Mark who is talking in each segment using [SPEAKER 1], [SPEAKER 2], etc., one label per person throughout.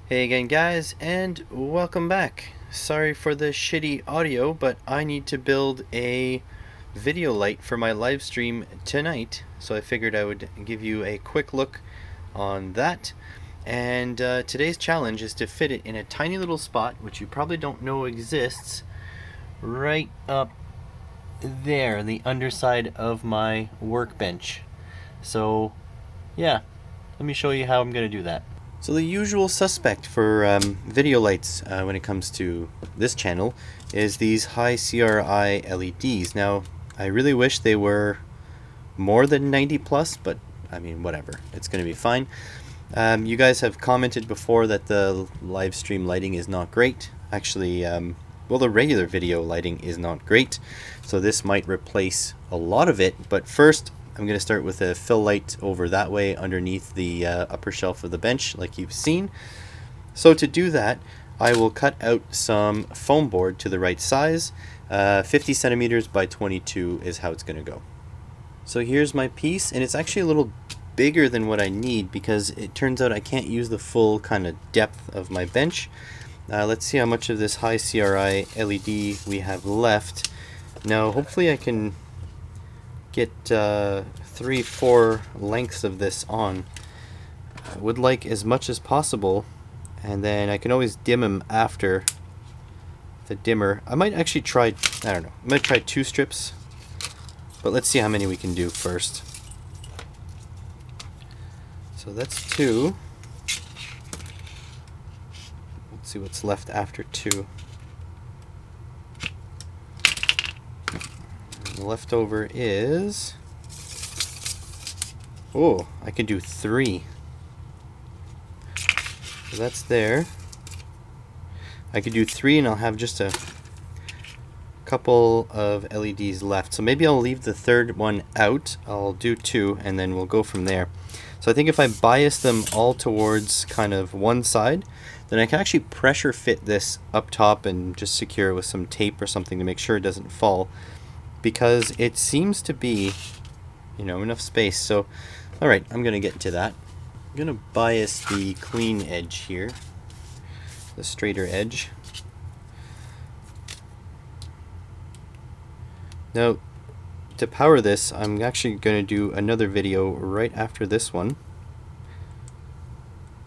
[SPEAKER 1] Hey again, guys, and welcome back. Sorry for the shitty audio, but I need to build a video light for my live stream tonight, so I figured I would give you a quick look on that. And today's challenge is to fit it in a tiny little spot, which you probably don't know exists, right up there, the underside of my workbench. So, yeah, let me show you how I'm going to do that. So the usual suspect for video lights when it comes to this channel is these high CRI LEDs. Now, I really wish they were more than 90 plus, but I mean, whatever. It's going to be fine. You guys have commented before that the live stream lighting is not great. Actually, well, the regular video lighting is not great. So this might replace a lot of it. But first, I'm going to start with a fill light over that way underneath the upper shelf of the bench, like you've seen. So to do that, I will cut out some foam board to the right size. 50 centimeters by 22 is how it's going to go. So here's my piece, and it's actually a little bigger than what I need because it turns out I can't use the full kind of depth of my bench. Let's see how much of this high CRI LED we have left. Now hopefully I can get 3-4 lengths of this on. I would like as much as possible, and then I can always dim them after the dimmer. I might actually try, I don't know, I might try 2 strips, but let's see how many we can do first. So that's 2. Let's see what's left after 2. The leftover is, oh, I can do 3. So that's there. I could do 3 and I'll have just a couple of LEDs left. So maybe I'll leave the third one out. I'll do 2 and then we'll go from there. So I think if I bias them all towards kind of one side, then I can actually pressure fit this up top and just secure it with some tape or something to make sure it doesn't fall, because it seems to be, you know, enough space. So, alright, I'm going to get into that. I'm going to bias the clean edge here, the straighter edge. Now, to power this, I'm actually going to do another video right after this one,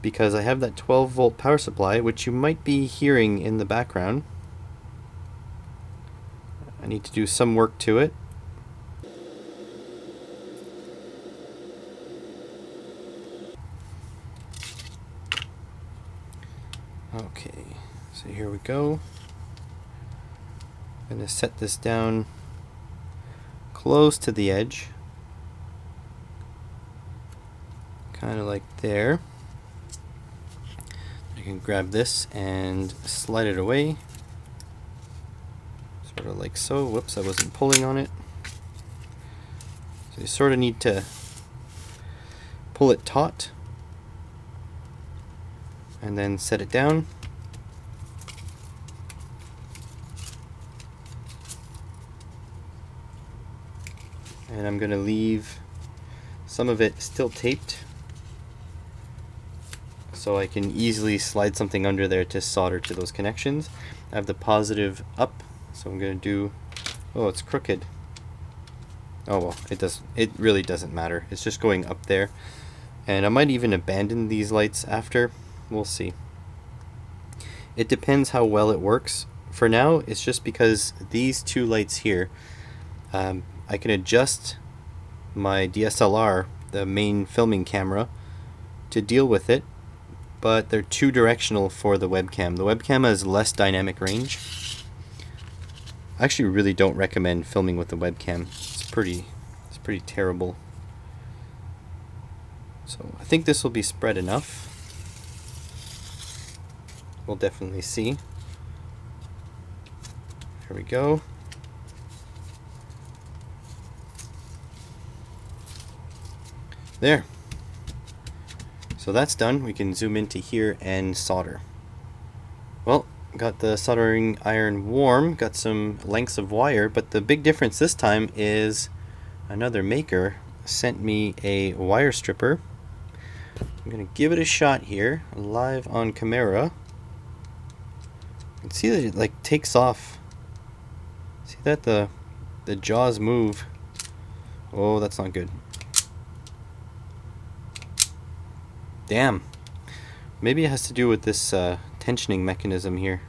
[SPEAKER 1] because I have that 12 volt power supply, which you might be hearing in the background. I need to do some work to it. Okay, so here we go. I'm going to set this down close to the edge, kind of like there. I can grab this and slide it away, sort of like so. Whoops, I wasn't pulling on it. So you sort of need to pull it taut and then set it down. And I'm going to leave some of it still taped so I can easily slide something under there to solder to those connections. I have the positive up, so I'm going to do, oh, it's crooked. Oh well, it really doesn't matter. It's just going up there. And I might even abandon these lights after. We'll see. It depends how well it works. For now, it's just because these 2 lights here, I can adjust my DSLR, the main filming camera, to deal with it, but they're 2 directional for the webcam. The webcam has less dynamic range. I actually really don't recommend filming with the webcam. It's pretty terrible. So I think this will be spread enough. We'll definitely see. Here we go. There. So that's done. We can zoom into here and solder. Well, got the soldering iron warm, got some lengths of wire, but the big difference this time is another maker sent me a wire stripper I'm going to give it a shot here, live on camera. You can see that it like takes off. See that the jaws move. Oh, that's not good. Damn. Maybe it has to do with this tensioning mechanism here.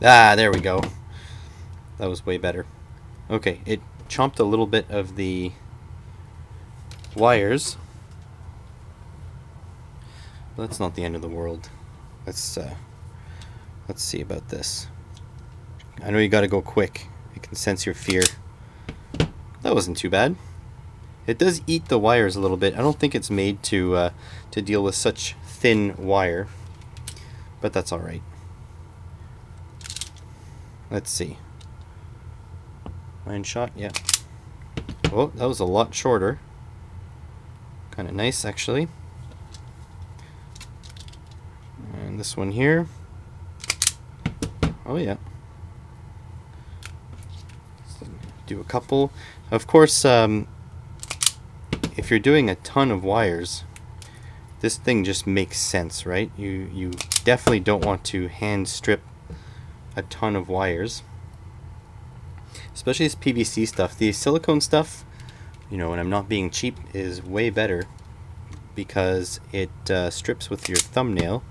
[SPEAKER 1] Ah, there we go. That was way better. Okay, it chomped a little bit of the wires. Well, that's not the end of the world. Let's see about this. I know you gotta go quick. It can sense your fear. That wasn't too bad. It does eat the wires a little bit. I don't think it's made to deal with such thin wire, but that's all right. Let's see. Line shot, yeah. Oh, that was a lot shorter. Kind of nice, actually. And this one here. Oh yeah. Do a couple. Of course, if you're doing a ton of wires, this thing just makes sense, right? You definitely don't want to hand strip a ton of wires, especially this PVC stuff. The silicone stuff, you know, when I'm not being cheap, is way better because it strips with your thumbnail.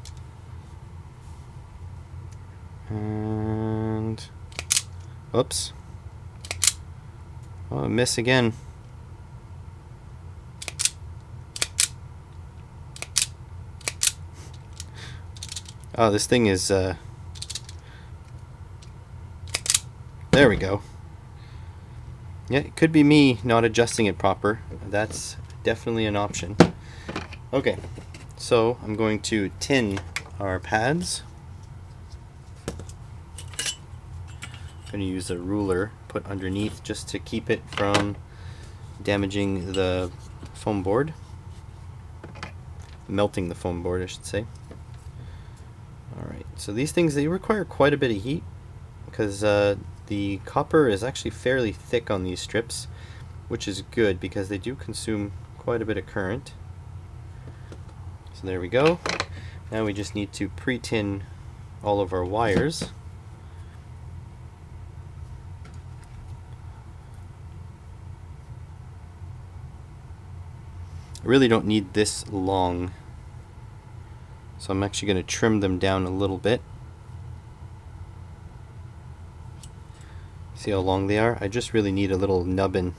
[SPEAKER 1] And oops. Oh, miss again. Oh, this thing is there we go. Yeah, it could be me not adjusting it proper. That's definitely an option. Okay, so I'm going to tin our pads. I'm going to use a ruler put underneath just to keep it from damaging the foam board. Melting the foam board, I should say. Alright, so these things, they require quite a bit of heat because the copper is actually fairly thick on these strips, which is good because they do consume quite a bit of current. So there we go. Now we just need to pre-tin all of our wires. I really don't need this long, so I'm actually going to trim them down a little bit. See how long they are? I just really need a little nubbin.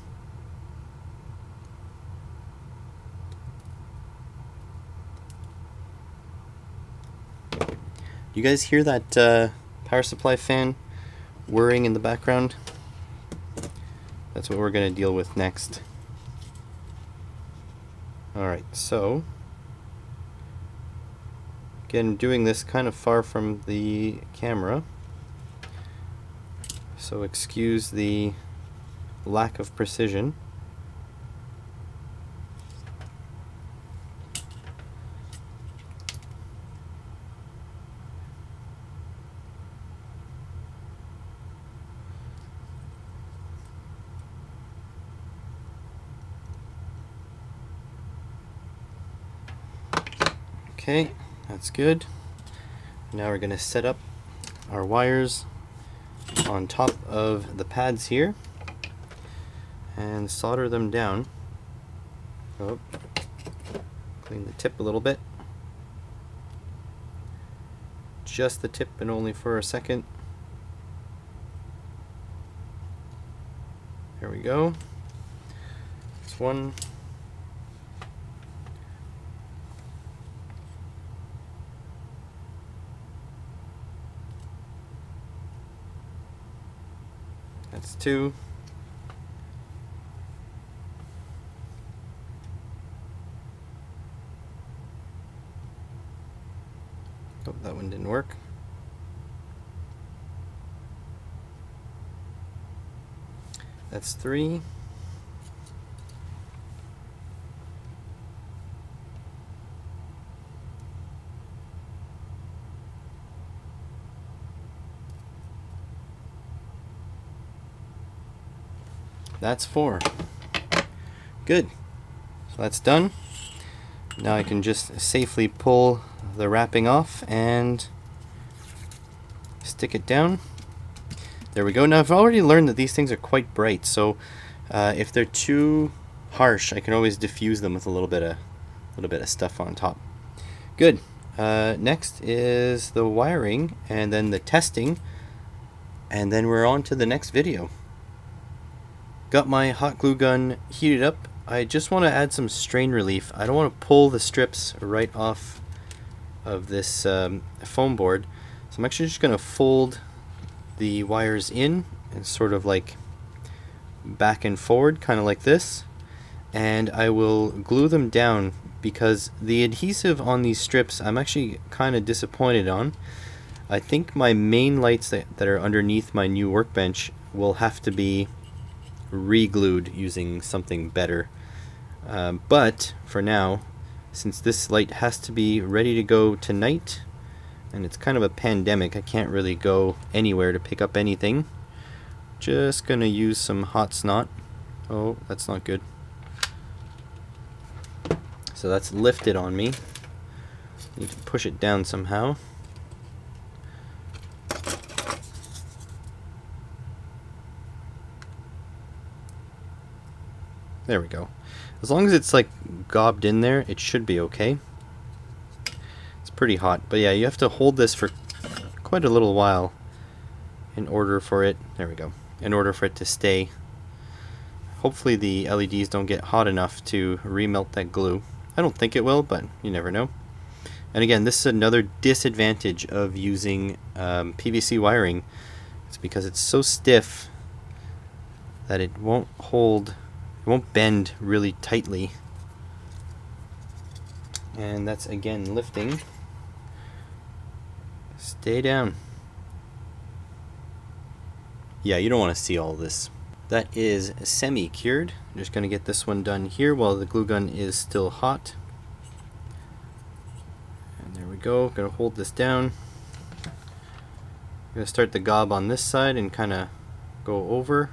[SPEAKER 1] You guys hear that power supply fan whirring in the background? That's what we're going to deal with next. Alright, so again, I'm doing this kind of far from the camera, so excuse the lack of precision. Okay, that's good. Now we're going to set up our wires on top of the pads here and solder them down. Oh, clean the tip a little bit. Just the tip and only for a second. There we go. This one. That's two. Oh, that one didn't work. That's three. That's four. Good. So that's done. Now I can just safely pull the wrapping off and stick it down. There we go. Now I've already learned that these things are quite bright, so if they're too harsh, I can always diffuse them with a little bit of stuff on top. Good. Next is the wiring, and then the testing, and then we're on to the next video. Got my hot glue gun heated up. I just want to add some strain relief. I don't want to pull the strips right off of this foam board, so I'm actually just going to fold the wires in and sort of like back and forward, kind of like this, and I will glue them down because the adhesive on these strips I'm actually kind of disappointed on. I think my main lights that are underneath my new workbench will have to be re-glued using something better, but for now, since this light has to be ready to go tonight and it's kind of a pandemic, I can't really go anywhere to pick up anything. Just gonna use some hot snot. Oh, that's not good. So that's lifted on me. Need to push it down somehow. There we go. As long as it's like gobbed in there, it should be okay. It's pretty hot, but yeah, you have to hold this for quite a little while in order for it, there we go, in order for it to stay. Hopefully the LEDs don't get hot enough to remelt that glue. I don't think it will, but you never know. And again, this is another disadvantage of using PVC wiring. It's because it's so stiff that it won't hold, it won't bend really tightly. And that's again lifting. Stay down. Yeah, you don't want to see all this. That is semi-cured. I'm just going to get this one done here while the glue gun is still hot. And there we go. Going to hold this down. I'm going to start the gob on this side and kind of go over,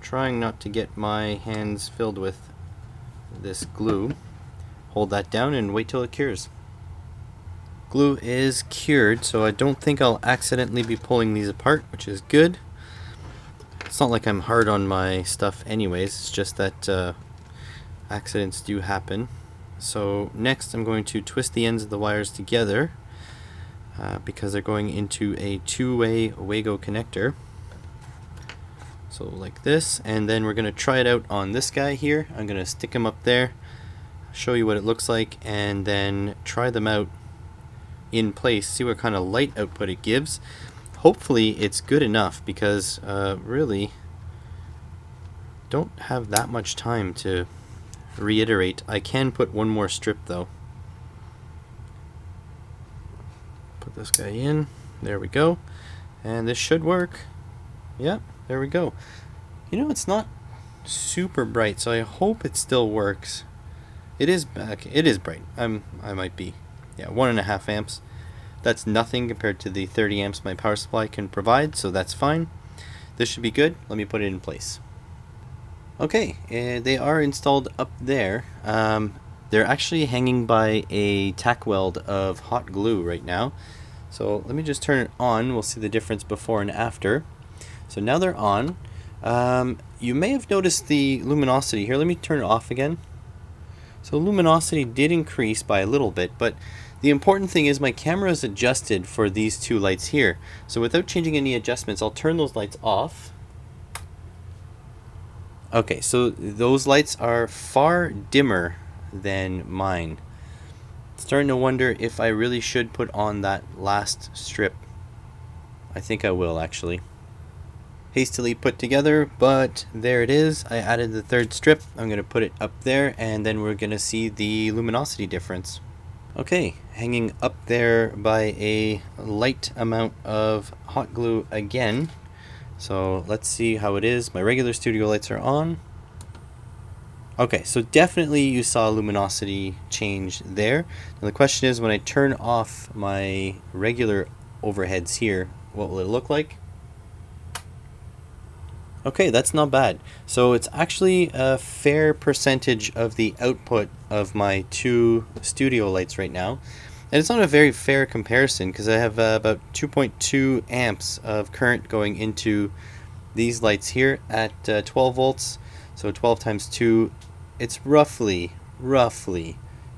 [SPEAKER 1] trying not to get my hands filled with this glue. Hold that down and wait till it cures. Glue is cured, so I don't think I'll accidentally be pulling these apart, which is good. It's not like I'm hard on my stuff anyways, it's just that accidents do happen. So next I'm going to twist the ends of the wires together because they're going into a two-way Wago connector. So like this, and then we're going to try it out on this guy here. I'm going to stick him up there, show you what it looks like, and then try them out in place, see what kind of light output it gives. Hopefully it's good enough because really don't have that much time to reiterate. I can put one more strip though. Put this guy in, there we go, and this should work. Yeah, there we go. You know, it's not super bright, so I hope it still works. It is bright. I might be, yeah, 1.5 amps. That's nothing compared to the 30 amps my power supply can provide, so that's fine. This should be good. Let me put it in place. Okay, they are installed up there. They're actually hanging by a tack weld of hot glue right now. So let me just turn it on. We'll see the difference before and after. So now they're on. You may have noticed the luminosity here. Let me turn it off again. So luminosity did increase by a little bit, but the important thing is my camera is adjusted for these two lights here. So without changing any adjustments, I'll turn those lights off. Okay, so those lights are far dimmer than mine. Starting to wonder if I really should put on that last strip. I think I will actually. Hastily put together, but there it is. I added the third strip. I'm going to put it up there, and then we're going to see the luminosity difference. Okay, hanging up there by a light amount of hot glue again. So let's see how it is. My regular studio lights are on. Okay, so definitely you saw luminosity change there. Now the question is, when I turn off my regular overheads here, what will it look like? Okay, that's not bad. So it's actually a fair percentage of the output of my two studio lights right now. And it's not a very fair comparison because I have about 2.2 amps of current going into these lights here at 12 volts. So 12 times 2, it's roughly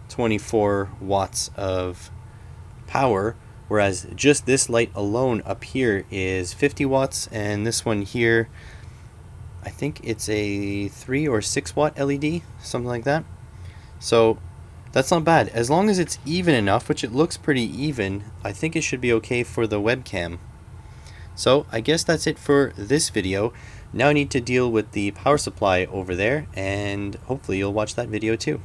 [SPEAKER 1] 24 watts of power, whereas just this light alone up here is 50 watts, and this one here, I think it's a 3 or 6 watt LED, something like that. So that's not bad. As long as it's even enough, which it looks pretty even, I think it should be okay for the webcam. So I guess that's it for this video. Now I need to deal with the power supply over there, and hopefully you'll watch that video too.